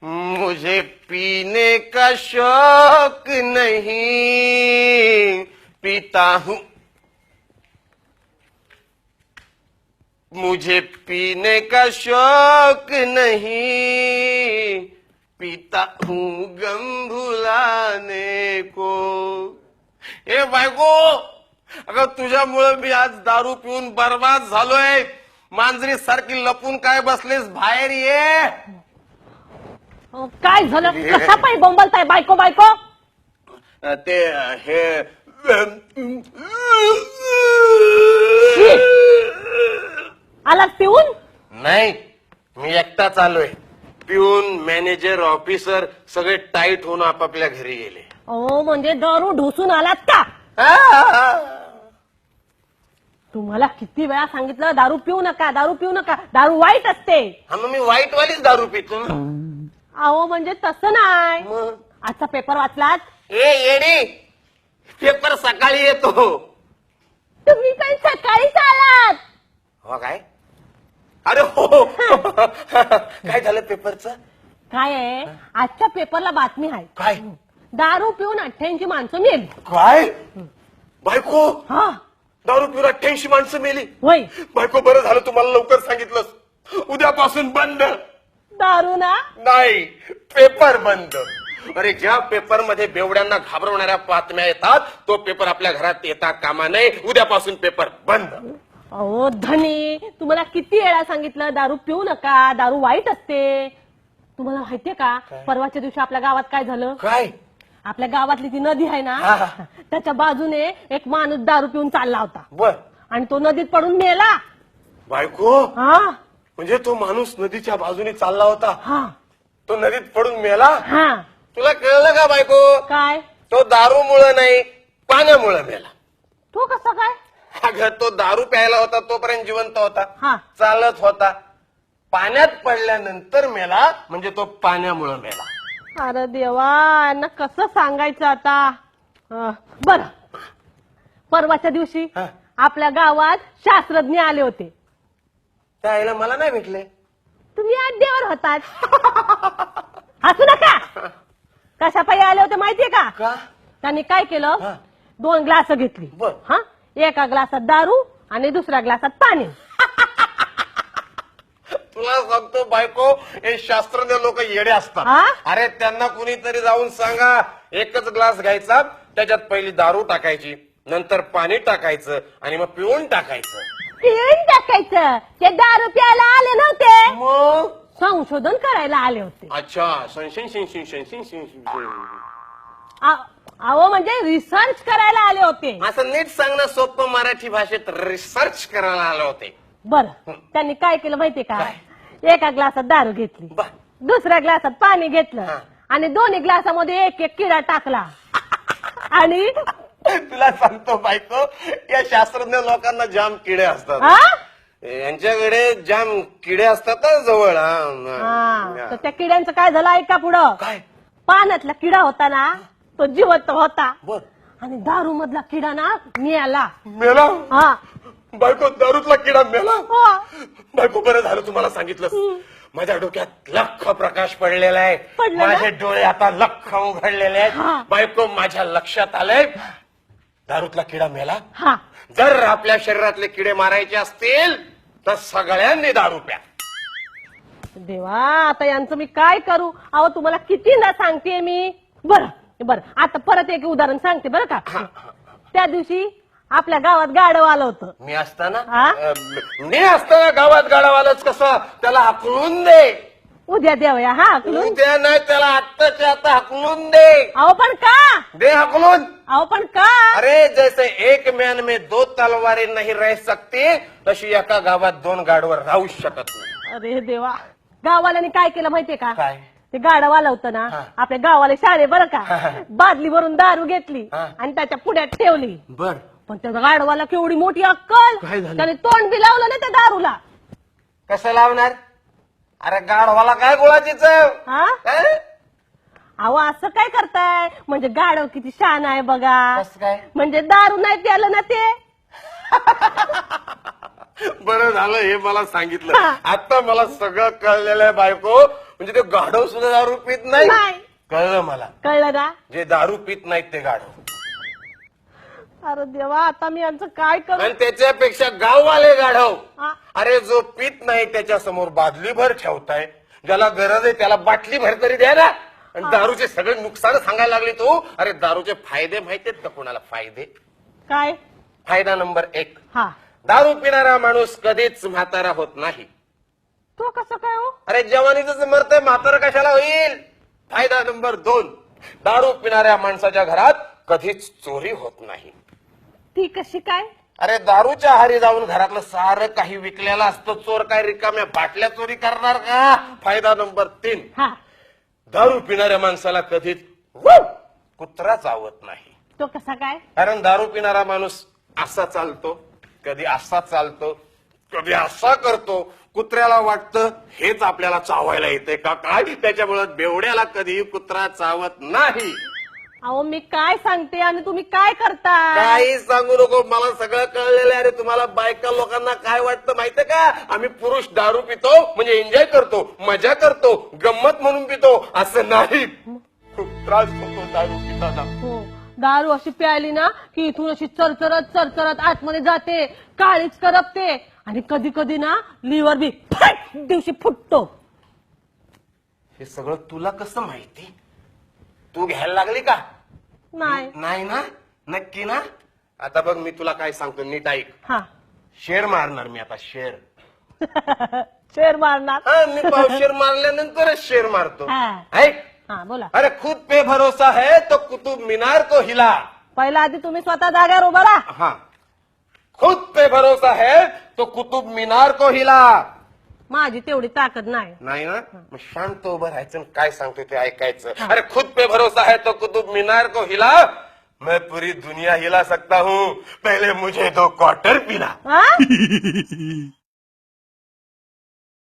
मुझे पीने का शौक नहीं, पीता हूँ। मुझे पीने का शौक नहीं, पीता हूँ गम भुलाने को। ए बायको, अगं तुझ्यामुळे मी आज दारू पिऊन बर्बाद झालोय. मांजरी सारखी लपून काय बसलीस, बाहेर ये. काय झालं? कसा पाय बोंबलताय बायको बायको? ते हे आलात पिऊन? नाही, मी एकटाच आलोय. पिऊन मॅनेजर ऑफिसर सगळे टाईट होऊन आपापल्या घरी गेले. ओ म्हणजे दारू ढोसून आलात का? तुम्हाला किती वेळा सांगितलं दारू पिऊ नका, दारू पिऊ नका, दारू वाईट असते. हा, मग मी वाईट वालीच दारू पितो ना. अहो म्हणजे तसं नाही. मग आजचा पेपर वाचलात? ए येडी, पेपर सकाळी येतो. तुम्ही काही सकाळीच आलात. हो काय? अरे हो. काय झालं पेपरचं? काय आहे, आजच्या पेपरला बातमी आहे. काय? दारू पिऊन 88 माणसं मेली. काय बायको, हा दारू पिऊन 88 माणसं मेली? होय. बायको, बरं झालं तुम्हाला लवकर सांगितलंस. उद्यापासून बंद. दारू ना? नाही, पेपर बंद. अरे ज्या पेपर मध्ये बेवड्यांना घाबरवणाऱ्या बातम्या येतात तो पेपर आपल्या घरात येता कामा नये. उद्यापासून पेपर बंद. अहो धनी, तुम्हाला किती वेळा सांगितलं दारू पिऊ नका, दारू वाईट असते. तुम्हाला माहितीये का, परवाच्या दिवशी आपल्या गावात काय झालं? काय? आपल्या गावातली ती नदी आहे ना, हा. त्याच्या बाजूने एक माणूस दारू पिऊन चालला होता बर. आणि तो नदीत पडून मेला. बायको, हा म्हणजे तो माणूस नदीच्या बाजूने चालला होता, हा तो नदीत पडून मेला? हा. तुला कळलं का बायको? काय? तो दारूमुळे नाही, पाण्यामुळे मेला. तो कसा काय? अगं तो दारू प्यायला होता तोपर्यंत जिवंत होता, हा. चालत होता. पाण्यात पडल्यानंतर मेला म्हणजे तो पाण्यामुळे मेला. अरे देवा, यांना कसं सांगायचं आता? बर, परवाच्या दिवशी हा. आपल्या गावात शास्त्रज्ञ आले होते. त्याला मला नाही भेटले. तुम्ही अड्ड्यावर होतात. हसू नका. कशा पायी आले होते माहितीये का? का? त्यांनी काय केलं, हा. 2 ग्लास घेतली. बर. हा, एका ग्लासात दारू आणि दुसऱ्या ग्लासात पाणी. तुला सांगतो बायको, हे शास्त्रज्ञ लोक येडे असतात. हा? अरे त्यांना कुणीतरी जाऊन सांगा, एकच ग्लास घ्यायचा, त्याच्यात पहिली दारू टाकायची, नंतर पाणी टाकायचं आणि मग पिऊन टाकायचं. पिऊन टाकायचं. ते दारू प्यायला आले नव्हते, मग संशोधन करायला आले होते. अच्छा, अहो म्हणजे रिसर्च करायला आले होते. असं नीट सांगणं सोपं मराठी भाषेत, रिसर्च करायला आले होते. बर, त्यांनी काय केलं माहितीये का? एका ग्लासात दारू घेतली, बर. दुसऱ्या ग्लासात पाणी घेतलं हा. आणि दोन्ही ग्लासामध्ये एक एक किडा टाकला आणि तुला सांगतो बायको, या शास्त्रज्ञ लोकांना जाम किडे असतात. हा? यांच्याकडे जाम किडे असतात ना जवळ. हा, तर त्या किड्यांचं काय झालं ऐका पुढं. काय? पाण्यातला किडा होता ना, तो जिवंत होता बर. आणि दारू मधला किडा ना मेला. मेला? हा बायको, दारूतला किडा मेला? हा. बायको, बरं झालं तुम्हाला सांगितलं. माझ्या डोक्यात लख प्रकाश पडलेला आहे. पडलं ना? माझे डोळे आता लख उघडलेले आहेत. हा. बायको, माझ्या लक्षात आलंय, दारूतला किडा मेला. हा. जर आपल्या शरीरातले किडे मारायचे असतील तर सगळ्यांनी दारू प्या. देवा, आता यांचं मी काय करू? अहो तुम्हाला कितीदा सांगते मी. बरं बरं, आता परत एक उदाहरण सांगते बरं का. त्या दिवशी आपल्या गावात गाढव आलं होतं. मी असताना हा? मी असताना गावात गाडावालाच कसं, त्याला हाकलून दे. उद्या देवया. हा, हाकलून. उद्या नाही, त्याला आत्ताच्या आता हाकलून दे. अहो पण का? दे हाकलून. अहो पण का? अरे जैसे एक म्यान में 2 तलवारें नहीं रह सकती, तशी एका गावात 2 गाडवर राहू शकत नाही. अरे देवा, गावाल्याने काय केलं माहितीये का? काय? ते गाढव आलं होतं ना, हा. आपल्या गावाला शाळे बरं का, बादली भरून दारू घेतली हा. आणि त्याच्या पुढ्यात ठेवली. बर. पण त्या गाढवाला केवढी मोठी अक्कल, काय झालं? त्याने तोंड बी लावलं ना त्या दारूला. कसं लावणार? अरे गाढवाला काय गुळाची चव? हा? काय? अहो असं काय करताय? म्हणजे गाढव किती शान आहे बघा. कसं काय? म्हणजे दारू नाही प्यालं ना ते. बरं झालं हे मला सांगितलं. हा. आता मला सगळं कळलेलं आहे बायको. म्हणजे ते गाढव सुद्धा दारू पित नाही. नाही. कळलं मला. कळलं ना? जे दारू पित नाहीत ते गाढव. अरे देवा, आता मी यांचं काय करू? आणि त्याच्यापेक्षा गाववाले गाढव. आ, अरे जो पित नाही त्याच्या समोर बादलीभर ठेवताय, ज्याला गरज आहे त्याला बाटली भर तरी द्या ना. आणि दारूचे सगळे नुकसान सांगायला लागले तू. अरे दारूचे फायदे माहितीयेत का कोणाला? फायदे. काय? फायदा नंबर 1, हा, दारू पिणारा माणूस कधीच म्हातारा होत नाही. तो कसं काय हो? अरे जवानीच मरतय, म्हातारा कशाला होईल? फायदा नंबर 2, दारू पिणाऱ्या माणसाच्या घरात कधीच चोरी होत नाही. ती कशी काय? अरे दारूच्या आहारी जाऊन घरातलं सारं काही विकलेलं असतं, चोर काय रिकाम्या बाटल्या चोरी करणार का? फायदा नंबर 3, हा, दारू पिणाऱ्या माणसाला कधीच कुत्रा चावत नाही. तो कसा काय? कारण दारू पिणारा माणूस असा चालतो, कधी असा चालतो, कधी असा करतो. कुत्र्याला वाटतं हेच आपल्याला चावायला येते का काय, त्याच्यामुळे बेवड्याला कधी कुत्रा चावत नाही. अहो मी काय सांगते आणि तुम्ही काय करता? काही सांगू नको, मला सगळं कळलेलं आहे. अरे तुम्हाला बायका लोकांना काय वाटतं माहितीये का? आम्ही पुरुष दारू पितो म्हणजे एन्जॉय करतो, मजा करतो, गंमत म्हणून पितो, असं नाही. खूप त्रास होतो दारू पिताना. हो, दारू अशी प्यायली ना की इथून अशी चरचरत आतमध्ये जाते, काळीच करपते आणि कधी कधी ना लिव्हर बी फट दिवशी फुटतो. हे सगळं तुला कसं माहिती? तू घ्यायला लागली का? नाही. नाही ना? नक्की ना? आता बघ मी तुला काय सांगतो, नीट ऐक. हा. शेर मारणार मी आता, शेर. शेर मारणार? हा, मी पावशेर मारल्यानंतरच शेर मारतो. हा. ऐक. हा, बोला. अरे खुद पे भरोसा है तो कुतुब मीनार को हिला. पहिला आधी तुम्ही स्वतः जाग्यावर उभा राहा. हा, खुद पे भरोसा है तो कुतुब मीनार को हिला. माझी तेवढी ताकद नाही. नाही ना? मग शांत उभं राहायचं आणि काय सांगतो ते ऐकायचं. अरे खुद पे भरोसा है तो कुतुब मीनार को हिला, मैं पूरी दुनिया हिला सकता हूँ, पहले मुझे 2 क्वार्टर पिला. हा?